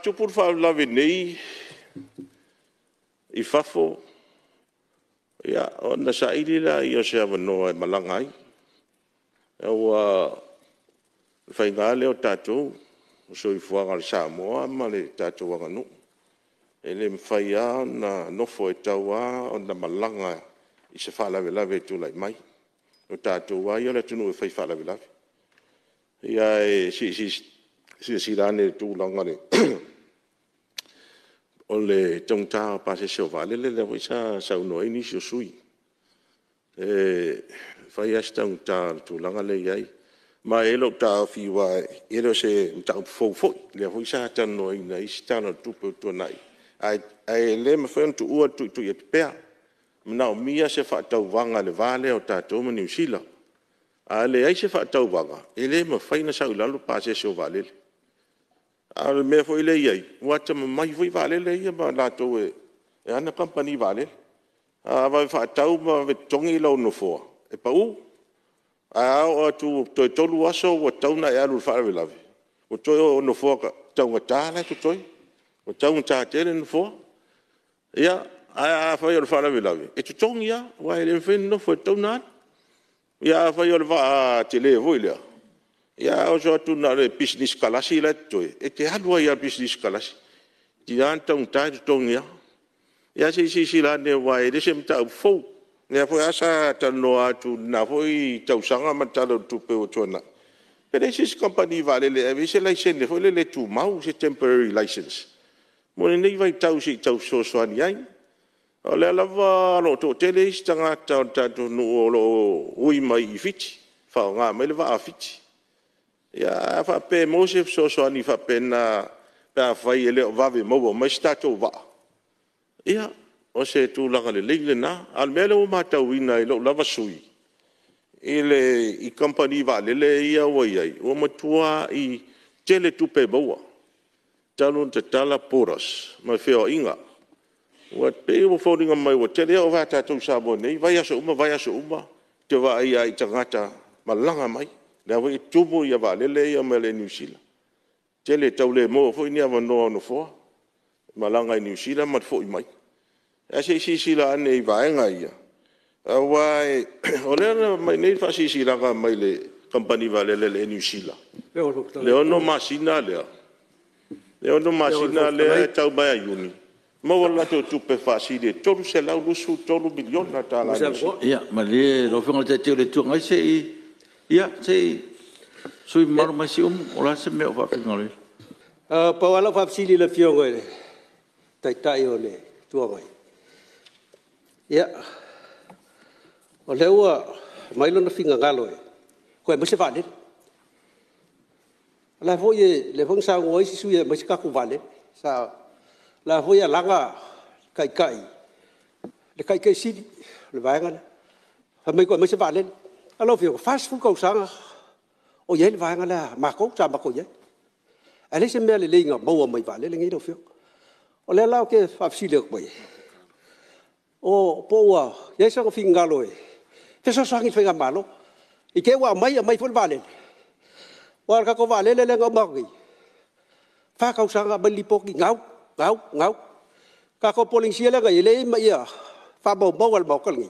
tupur fa la venei I fafo ia ona sa ili la ia se avano malangai o fai ngale o tatou so I fuanga Samoa ma le tatou nganu ele mfai a na nofo e taua ona malanga I se fa lave tu lai mai o tatou wa ia le tunu e fai fa lave ia si rane tu langa le o le tongta pa se vale le wisa sa uno ini so sui fai asta tongta tu langa le ai ma elo ta fi wa elo se ta fo le wisa ta no ina ista no tu to nai ai le me fa tu u tu e pe na mia se fa ta wanga le vale o ta to mo New Zealand ale ai se fa ta wanga ele me fai na sa ulalo pa se vale al me foi le ai wata mai foi vale le ia ma la to e ana company vale va fa tau ma ve tongi lo no fo e pa u o tu to lu aso o tau na ya lu fa vela o to no fo ka tau ta na to o tau ta te no fo ia fa yo fa vela e tu tongi ya wa ele fe no fo tau na ia fa yo va te le vo ile ia o so tu na le business kalasi le toi e te halua ia business kalasi ti anta ta tongia ia si la ne wai de sem ta fo ne fo asa ta no atu na foi ta usanga ma ta tu pe o tona pero esse company vale le esse license foi le tu mau se temporary license mo ne vai ta usi ta so so ani ai o le lava no to tele istanga ta no lo ui mai fiti fa nga me le va fiti ia fa pe mose so ani fa pena pa fai ele va mo ma sta to va ia o se tu langa le na al melo mata wina lo lava sui ele I company va le ia o ia o matua I tele tu pe boa talon te tala poras ma feo inga o pe o folding mai o tele o va ta tu sa nei vai aso uma te va ai tangata malanga mai le vai tumu ia va le ia me le New Zealand tele tau le mo foi ni ava no fo malanga I New Zealand ma foi mai a si la nei vai nga ia wai o le mai nei fa si la ga mai le company va le New Zealand le ono masina le tau mai uni mo wala tu pe fa si de tolu se la lusu tolu milion na ta la ia ma le lo fengo te le tu ngai se ia se sui mar masi ola se me va ngale pa wala fa sili le fiongo le tai o le tu ngai ia o le ua mai lo na finga ngalo ko e mo se va le la voye le fong sa ngoi si sui mo se ka ku vale sa la voye langa kai le kai si le va ngale fa mai ko mo se va le alo fio fast food ko sang o ye va ngala ma ko cha ma ko ye ale se me le nga mo mai va le ngi do fio o le la ke fa si le ko ye o po wa ye sa ko finga lo e fe so sangi fe ga malo I ke wa mai fol va le wa ka ko va le nga ma ki fa ka sang ba li po ki ngau ka ko polisia le ga ile ma ya fa bo wal bo ko ngi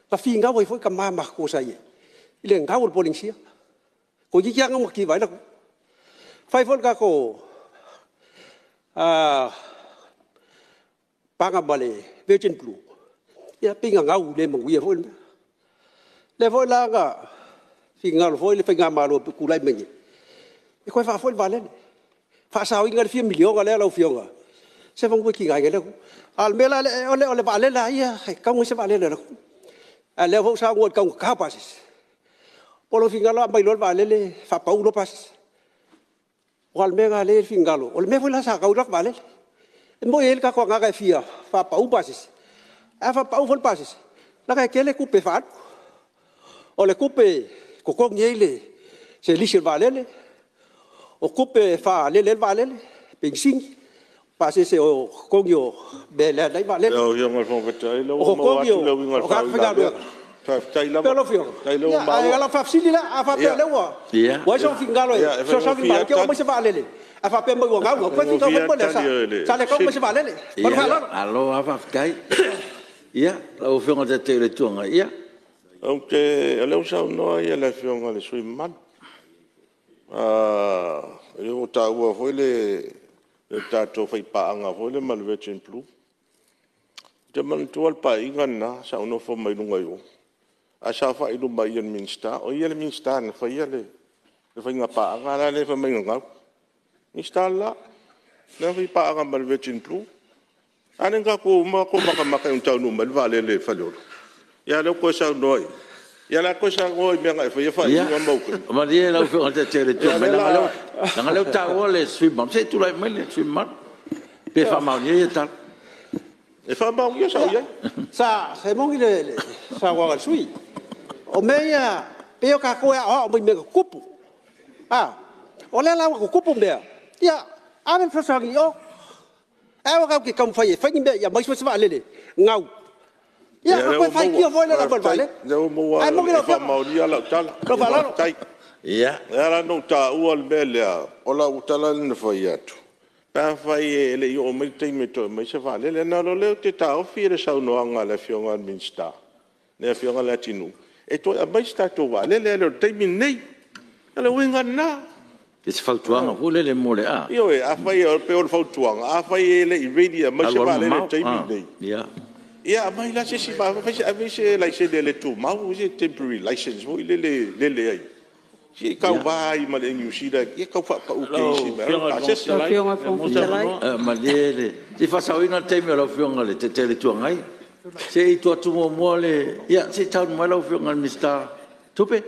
ka finga wa fo ka ma ko sa ye ile ngau polisia ko ji yang mo ki vai la fai fol ka ko panga bale virgin blue ya pinga ngau le mo wi fol le fol la ga finga fol le finga malo ku lai mengi e ko fa fol vale fa sa wi ngal 4 million ga le lo fionga se fong ki ga le al mela le vale la ya ka mo se vale le le fol sa ngot ka ka pasis polo fingalo mai lo vale le fa paulo pas wal mega le fingalo ol me fula sa ka urak vale mo el ka ko nga ka fia fa pau pasis a fa pau fol pasis la ka kele ku pe fa o le ku pe ko ko ngele se li se vale le o ku pe fa le vale le ping pasis se o ko yo be le dai vale yo mo fo vetai lo mo wa lo ngal fa Pero fio. Ya, la fa sili la, fa pe le wa. Wa so fingalo. So so fingalo ke o mo se vale le. fa pe mo nga ko fi ka mo le sa le ko mo se vale le pa fa la alo ava kai ia la o fionga te le tuanga ia okay ale usa no ia la fionga le sui man ele o ta ua foi le tato fai paanga foi le Malvern Blue te man tual pa ingana sa no fo mai lunga yo a sa fa ilu mai en minsta o ia le minsta na fa ia le fai nga paanga la le fa mai nga minsta la na fai paanga Malvern Blue ane ka ko maka un tau no mal vale le fa lo ya le ko sa noi ya la ko sa ngoi me nga fa ia mo ko ma dia la fo te le tu me na le ta o le sui mam se tu la me le sui mam pe fa ma ia ta e fa ma ia sa ia sa se mo ile sa wa sui o me ya pe o ka ko ya o me kupu o le la ko kupu me ya ame fa sa yo ai ka ki kam fai fai me ya mai so sa le ngau ya ko fai ki vo le la bal vale ai mo que fa ma ia la tala ko fa la tai ia era no ta o al bele o la utala ne fai atu pa fai le yo mai te me to mai se vale le na lo le te ta o fi re sa no anga le fionga minsta ne fionga latino e to mai sta to vale le te mi nei le winga na che si fa il tuano vuole le mole io a fai pe o fa tuanga a fai le iridia mai se vale le te mi nei ia mai la se si va fai avesse la se le tu ma usi temporary license voi le ai si ka vai ma le new sida e ka fa ka okay si ma le ti fa sa ina te me lo fionga le te le tu ngai se i tu tu mo le ia se tau mo lo fionga mista tupe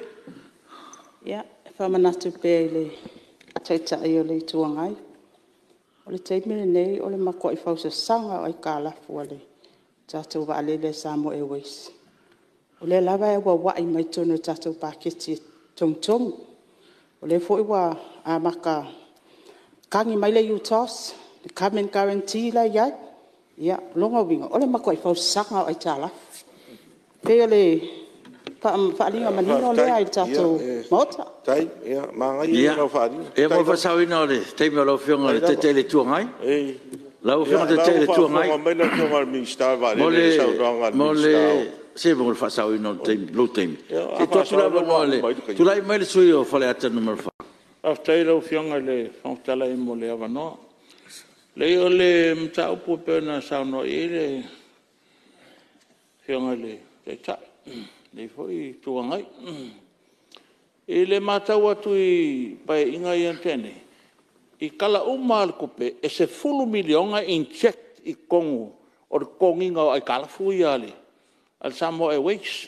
ia fa manatu pe le taita io le tuangai o le teime nei o le mako i fausa sanga ai kala fuale tatu va le samo e wes o le lava e wa i mai tono tatu paketi tong o le foi wa a maka kangi mai le utos the common guarantee la ya longa winga o le mako i fausa sanga ai tala pe le fa linga manino le ai tatu mota tai ia manga ia no fa e mo fa sa ina le te me lo fionga le te le tuangai la o fionga te le tuangai mo le fionga mi sta va le sa ronga mo le se mo fa sa ina te lo te e to tu la mo le tu la mai le sui o fa le ata numero fa a te lo fionga le fa tala e mo le ava no le o le mta o po na sa no ile fionga le te ta le foi tuangai e le matau atu i pai inga i antene i kala umal kupe e se fulu milionga in check i kongu o le konginga ai kala fui ale al samo e weeks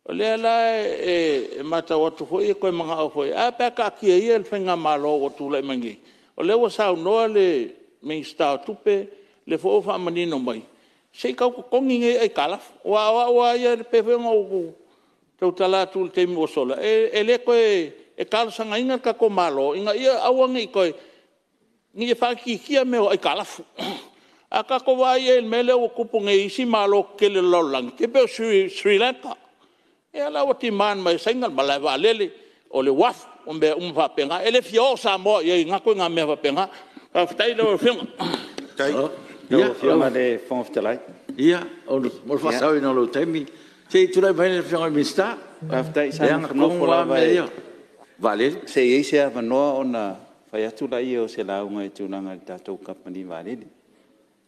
o le ala e matau atu foi e koe mga au foi a pe ka kia i el whenga malo o tu le mangi o le wa sau noa le minsta tupe le fo fa manino mai se ka konginga ai kala wa ia le pe whenga o tau tala tu te mo sola e le ko e kala sanga inga ka ko malo inga ia awanga i ko ni fa ki me o kala fu aka ko wa ye mele o kupu nge isi malo ke le lolang ke pe Sri Lanka e ala o ti man mai singal malava lele o le waf o be fa penga ele fio sa mo ye nga ko nga me fa penga fa tai lo film tai ia firma de fond of the light ia o mo fa sa ina lo temi se tu la mai le fionga mista after isa no fola vale se ise va no ona fa ya tu la io se la unga tu nanga tato company vale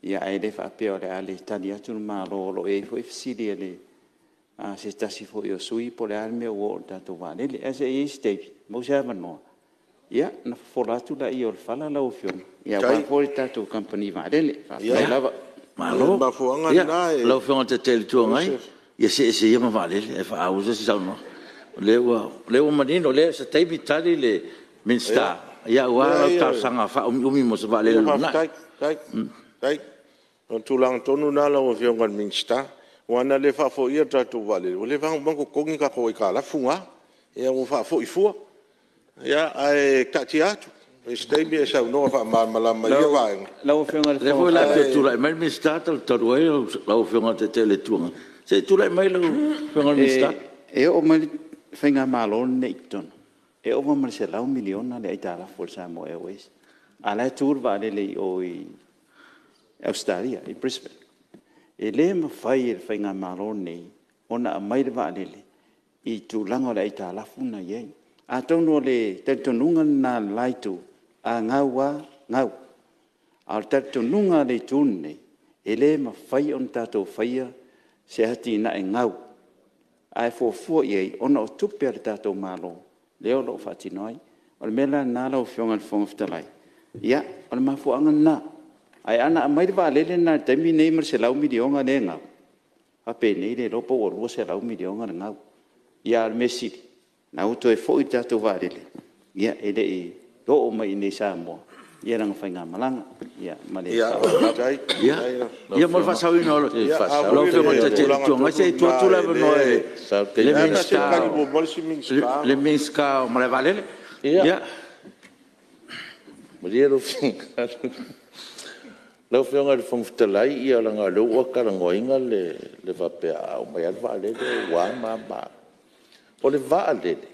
ia ai fa pe ore ale tania tu ma lo e fo fsidi ele a se sta si fo io sui po le alme o tato vale e se iste mo se va no ia na fola tu la io fala la ufion ia va fo tato company vale fa la malo ma fuanga na lo fionga te tel tu ngai ia se ia ma vale e fa au se sa no le manino le se te vitali le minsta ia wa ta sanga fa umi mo se vale na tai on tulang tonu na lo fionga minsta wana le fa fo ia tu vale o le va banco kongi ka ko ka la funga e o fa fo i fu ia ai katiatu este bi sa no fa mala ma ia va la fionga le foi la tu la mal minsta tal torwe la fionga te tele tu se tu la mai lo fionga minsta e o mai whenga malo nei ton. e o ma se lau miliona le itala for Samoa Airways ala tour va le o i Australia i Brisbane e le ma fai e fai ngā marone ona mai va le i tu langa le itala funa ye a tono le tentonunga na laitu a ngawa ngau al tentonunga le tunne e le ma fai on tato faia se hati na e ngau ai fo ye ona o tupe le tato malo leo lo fati noi o le mela na lo fionga le fonga ftalai ia o le mafu anga na ai ana mai va le na temi nei mer se lau milionga ne ngau a pe nei le lopo o ro se lau milionga ne ngau ia al mesi na uto e fo i tato va le ia e de do o mai nei sa mo ia rang fa nga malanga ia male ia mo fa sawi no lo fe mo te tu nga se tu la no le minska mo le vale ia mo dia lo finga lo finga le fong ftalai ia langa lo o ka ngoinga le va pe au mai al vale wa ma o le vale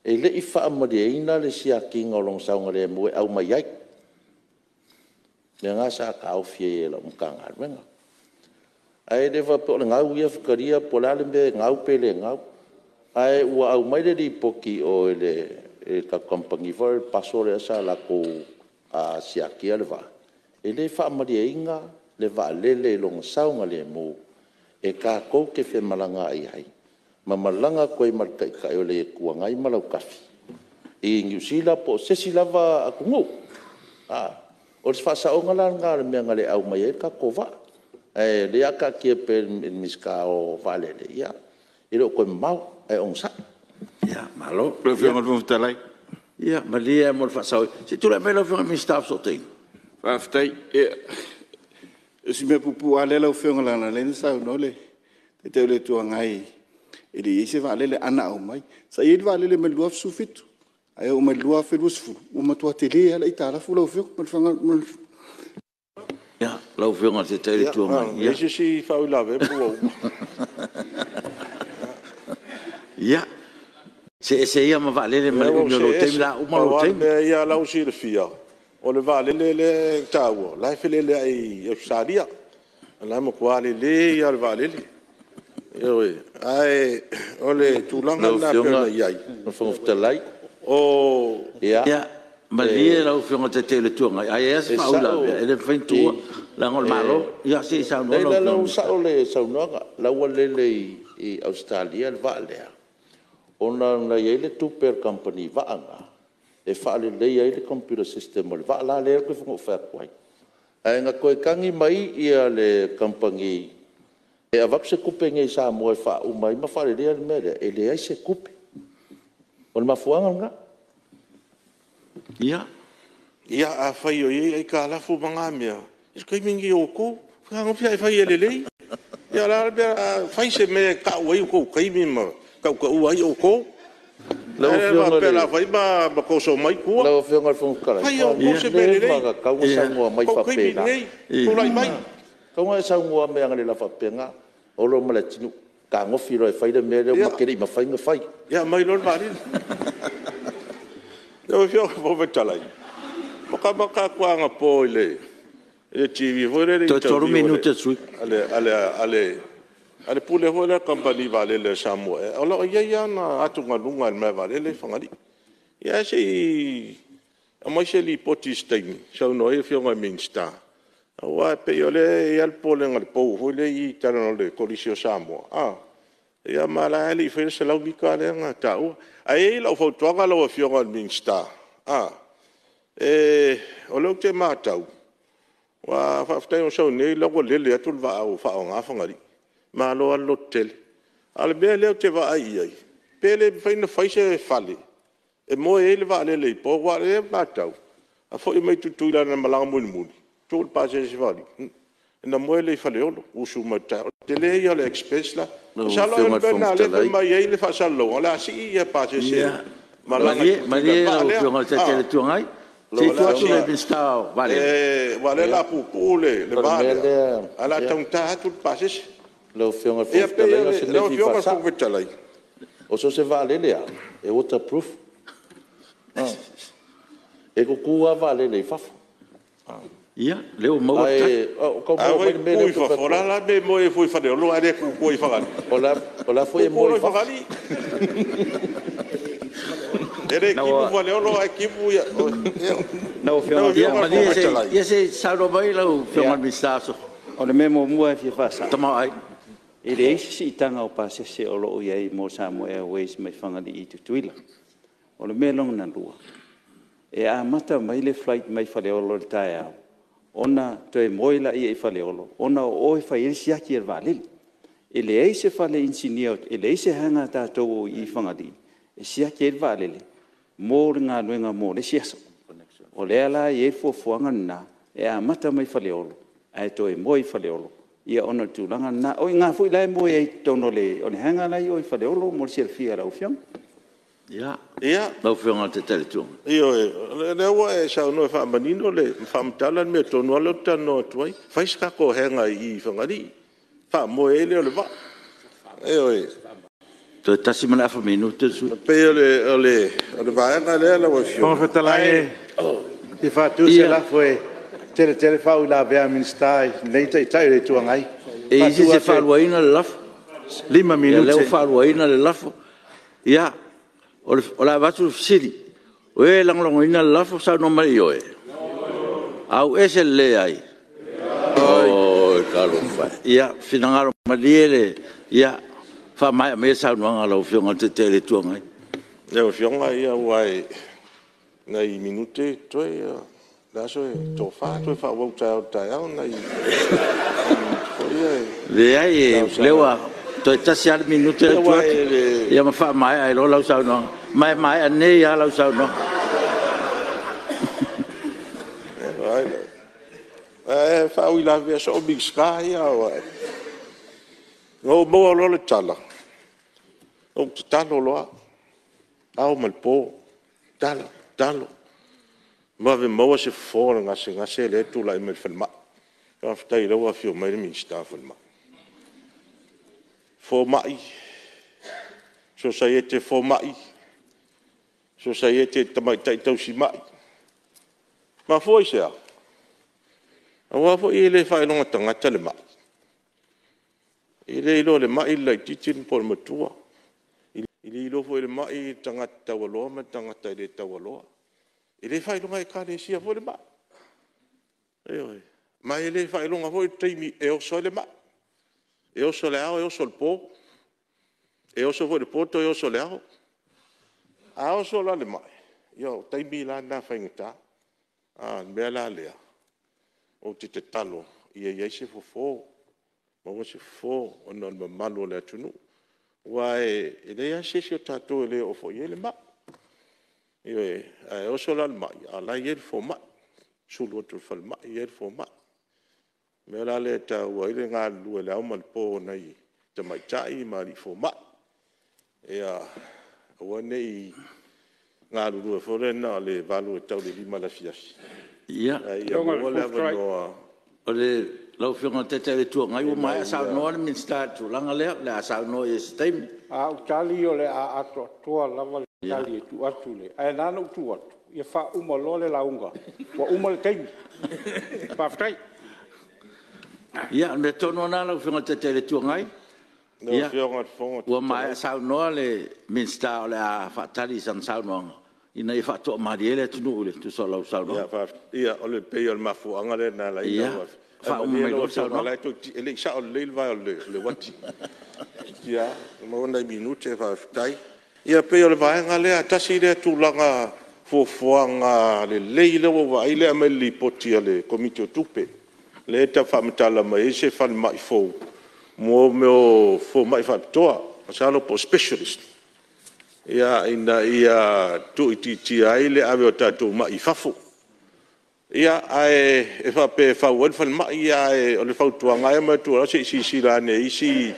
e le i wha amariaina le sia ki ngolong saunga le mue au mai ai. Le ngā sa ka au fie e la mkanga wenga. Ai le wha po le ngau ia whakaria po la le me ngau pe le ngau. Ai ua au mai le li poki o le ka kompangi wha paso le asa la ko a sia ki le wha. E le wha amariaina le wha lele long saunga le mu e ka kou ke whe malanga ai hai. Mamalanga koe markai kai o le kua ngai malau kafi. I New Zealand po sesi lava aku ngu. O le whasa o ngala ngā le mea ngale au mai e ka kova. Le aka kia pe miska o vale le ia. I lo koe mau e ongsa. Ia, malo. Lo whianga tu mtalai. Ia, malia mo le whasa o. Si tu le me lo whianga mi staff so ting. Whaftai, e si me pupu ale lau whianga lana le nisau no le. Te teo le tua ngai. Ele ese vale le ana o mai sa ele vale le melua sufitu ai o melua felusfu o matua tele ala itala fu lo fio mal fanga ya lo fio nga te tele tu mai ya si fa u lave pu ya se ia ma vale le mal lo te la o malo te ya la usi le fia o le vale le tau la fele le ai sadia la mo kwale le ya le vale le Ewe, ai, ole tulanga na pena iai. No fongftalai. O ia, malia lau fionga te tele tuanga. Ai esa maula, ele whaintua, la ngol malo, ia si sa no. Leila lau sa ole sa unoanga, lau alele i Australia le vaalea. Ona na iele tuper company vaanga. E whaale lei iele computer system ole vaala lea koe whango whakwai. Ai nga koe kangi mai ia le company e avap se kupe ngai sa mo e fa umai ma fa le mere e le ai se kupe on ma fuanga nga ia a fai o ai ka la fu manga mea is kai mingi o ko fa ngo fai fai le le ia la fai se me ka wai ko kai mi ma ka ai o ko la fuanga pe la fai ba ko so mai ku la fuanga fun kala fai o ko se me le ka u sa mo mai fa pe na ko lai mai ka u sa mo me ngale la fa pe nga o lo mala tinu ka ngofi ro fai de me ma keri ma fai nga fai ya mai lo mari yo fio vo vetalai maka kwa nga po ile TV vore to 4 minuti su ale pule vole company vale le samo alo ya na atunga lunga me vale le fangari ya sei amai se li potistain so no e fio nga minsta wa pe yo le al pole ngal po vole I tano le colisio samo ya mala ali fe se la unika le nga tau ai lo fo toga lo fio nga minsta o lo te matau wa fa ftai o so nei lo le atul va o fa nga fangari ma lo al hotel al be le te va ai pele fa ina fa se fale e mo ele va le po wa le matau a fo I mai tu la na malanga mun tul pa se vali na mo ele fa le o su mata te le yo le express la sa lo ben na le mai ele fa sa lo la si e pa se malanga o fio nga te tele tuanga se tu atu le bistao vale vale la pupule le vale ala tonta tu pa se lo fionga fo le lo fionga fo vetalai O so se valele a, e waterproof. E ko kua valele fafu. Ia, leo mau ai ko mo me fa fora la me mo e foi fare lo are ku ko i fa ola foi mo i fa ere ki mo vale lo ai ki mo ya no fio ia ma ia se sauro mai lo fio mal mistaso o le memo mua fi fa sa tama ai ele si tanga o pa se o lo ia i mo sa mo airways mai fanga di itu tuila o le melong na lua e a mata mai le flight mai fa le o lo taia ona te moila ia i faleolo ona o fa isi aki er valil ele ei se fale engineer ele ei se hanga tatou i fangadi e sia ki er valil mo nga nuenga mo le sia o le ala e fo fuanga na e a mata mai faleolo ai to e moi faleolo ia ona tu langa na o nga fu lai mo e tono le o le hanga lai o faleolo mo se fia ra o fiam ia ia lo fio nga te tele tu io le wa e sa no fa manino le fa mtala me to no lo tano tuai fa iska ko henga i fangari fa mo ele le va e to tasi mana fa minuto su pe le va nga le la wa fio come fa talai ti fa tu se la foi tele fa la vea ministai nei tai le tu ngai e se fa luina le laf 5 minutos le fa luina le laf ia o la vatu sili o e langlongo ina lafo sa no mai oe au ese le ai o kalo fa ia finangaro maliele ia fa mai me sa no ngalo fionga te tele tu ngai le fionga ia wai nei minute toi la so to fa wo ta nei le ai lewa to tasi al minuto ia ma fa mai ai lo sa no mai ane ia lo sa no fa ui la via so big sky o mo lo le tala o talo lo au mal po talo ma ve mo se for nga se le tu la me filma ka ftai lo wa fio mai mi sta filma fo mai society fo mai society tamai tai tau si mai ma foi se a wa fo ile fa no tanga tele mai ile lo le mai le titin por matua ile lo fo le mai tanga tawalo ma tanga tai le tawalo ile fa no mai ka le sia fo le mai ma ile fa no fo timi e o so le mai e o so le ao e o so le po e o so fo le poto e o so le ao a o so le mai yo tai mi la na fa ngita a me la le o te talo ia se fo ma se fo o no malo le tunu wa e le ya se tato le o fo ye le ma yo e o so le mai ala ye fo ma sulu tu fal ma ye fo ma me la le ta wa ile nga lu le au mal po nei te mai tai ma li fo ma ia o nei nga lu fo le na le valu ta le lima la fias ia ia o le va o le lau fionga te tele tu ngai o mai sa no min start tu langa le sa no e stem a o tali o le a to lava le tali tu atu le ai na no tu atu ia fa uma lo le launga wa uma le kai pa ftai ia me tono na lau fionga te tele tu ngai ia fionga fonga o mai sa no le min start le a fa tali san sa no ina i fa to mariele tu no le tu so lau sa no ia o le pe o mafu anga le na la ia fa un me lo sa no la to ele sa o le va le wati ia mo na minute fa ftai ia pe o le va nga le atasi le tu langa fo anga le leile o va ile me li poti le komite tupe le ta fa mtala mai se fa mai fo mo me fo mai fa toa sa lo po specialist ia ia tu ti ai le ave o tatu mai fafu ia ai fa pe fa won fa mai ia o le fa tu nga ma tu si la ne isi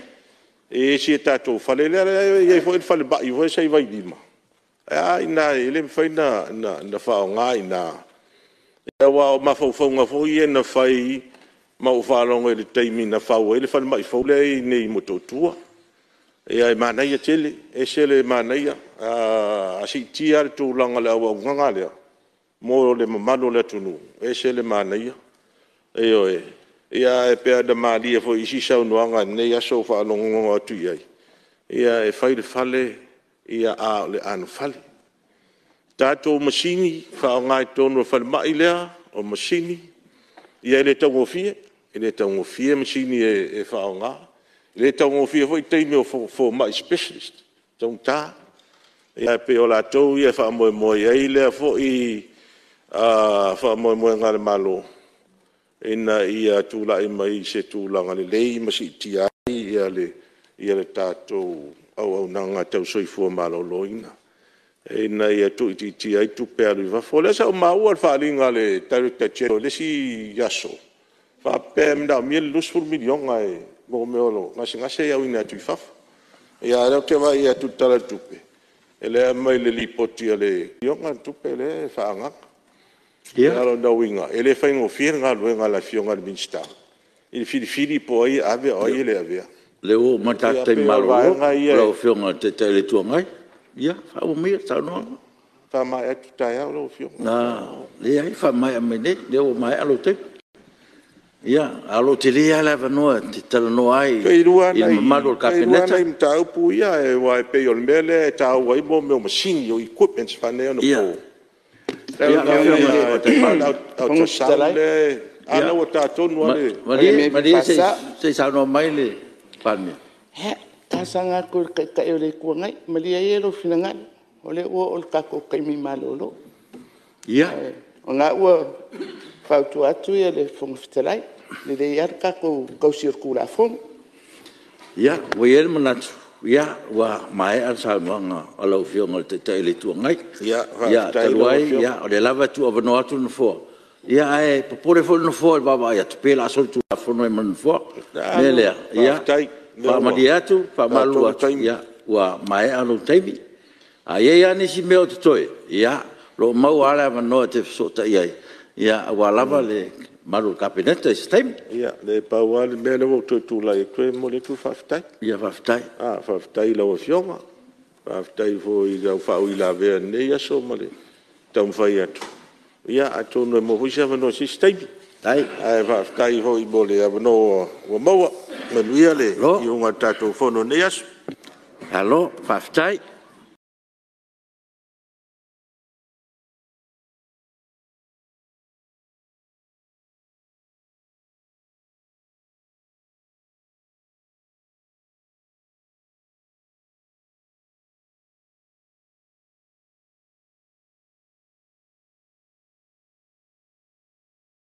si tatu fa le ia fo fa le ba i vo sai vai lima ai na ele fa na fa nga ina ia wa ma fo nga fo ia na fai ma o fa longa le taimi na fa o ele fa mai fo le nei mototua ia mana ia tele e sele mana ia a si tia tu langa le au nganga le mo le mamano le tunu e sele mana ia e o e ia e pe da mali e fo isi sa unuanga ne ia so fa longo atu ia e fai le fale ia a le an fale tato masini fa ngai tonu fa mai lea o masini ia le tango fie masini e fa nga le tango fie foi teime fo mai specialist tong ta ia pe o la to ia fa mo ia le fo i fa mo ngal malo ina ia tu la mai se tu la ngale le masi tia ia le tato au nanga tau soi fo malo loina ina ia tu tia tu pe va fo le sa mau al fa linga le director general le si yaso fa pem da mil lus fur million ngai mo meolo ngase ia ina tu fa ia le te va ia tu tala tu pe ele mai le lipoti le yonga tu pe le fa nga ia lo da winga ele fa ngo fir nga lo nga la fionga de minsta il fili poi ave oi le ave le o mata te malo lo fionga te le tu ngai ia fa o mi sa no fa mai tu ta ia lo fionga na le ai fa mai a mene le o mai alo te ia alo te le ala va no te tala no ai il malo capinetta ai ta pu ia e wa pe yo mele ta wa i bo me machine yo equipment fa ne no po ana o tatonu ale Maria se sa no mai le pani he ta sanga ko ka e le ku ngai Maria e lo finanga o le o ka ko kai mi malolo ia o nga o fa tu atu e le fong fitelai le yar ka ko circula fong ia o e manatu ia wa mai al sa nga alo fio ngol te le tu ngai ia taluai ia o le lava tu o no atu no fo ia ai popore fo no fo baba ia te pela sol tu fo no man fo mele ia fa madiatu fa malu ia wa mai alo taibi ai ia ni si meo te toi ia lo mau ala no te so ta ia wa lava le malu capinetta stem ia le pawal mele o tu la e mo le tu faftai ia faftai faftai la o fioma faftai fo i ga fa i la ve ne ia so male tam fai atu ia atu no mo hu seva no stem tai ai faftai fo i bole a no o mo ma luia le i unga tatu fo no ne as allo faftai